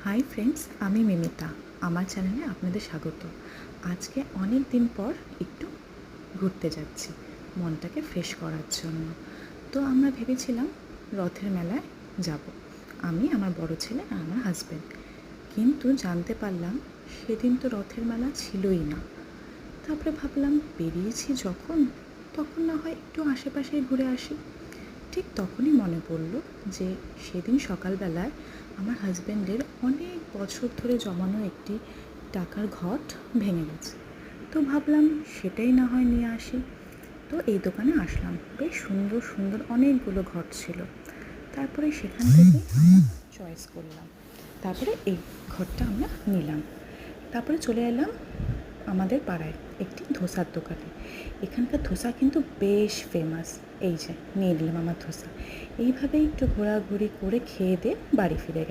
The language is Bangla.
হাই ফ্রেন্ডস, আমি মিমিতা। আমার চ্যানেলে আপনাদের স্বাগত। আজকে অনেক দিন পর একটু ঘুরতে যাচ্ছি মনটাকে ফ্রেশ করার জন্য। তো আমরা ভেবেছিলাম রথের মেলায় যাব, আমি, আমার বড় ছেলে আর আমার হাজব্যান্ড। কিন্তু জানতে পারলাম সেদিন তো রথের মেলা ছিলই না। তারপরে ভাবলাম বেরিয়েছি যখন, তখন না হয় একটু আশেপাশেই ঘুরে আসি। ঠিক তখনই মনে পড়ল যে সেদিন সকালবেলায় আমার হাজব্যান্ডের অনেক বছর ধরে জমানো একটি টাকার ঘট ভেঙে গেছে। তো ভাবলাম সেটাই না হয় নিয়ে আসি। তো এই দোকানে আসলাম, বেশ সুন্দর সুন্দর অনেকগুলো ঘট ছিল। তারপরে সেখান থেকে আমরা চয়েস করলাম, তারপরে এই ঘরটা আমরা নিলাম। তারপরে চলে এলাম আমাদের পাড়ায় একটি ধোসার দোকানে। এখানকার ধোসা কিন্তু বেশ ফেমাস। এই যে নিয়ে নিলাম আমার ধোসা। এইভাবেই একটু ঘোরাঘুরি করে খেয়ে দিয়ে বাড়ি ফিরে গেলাম।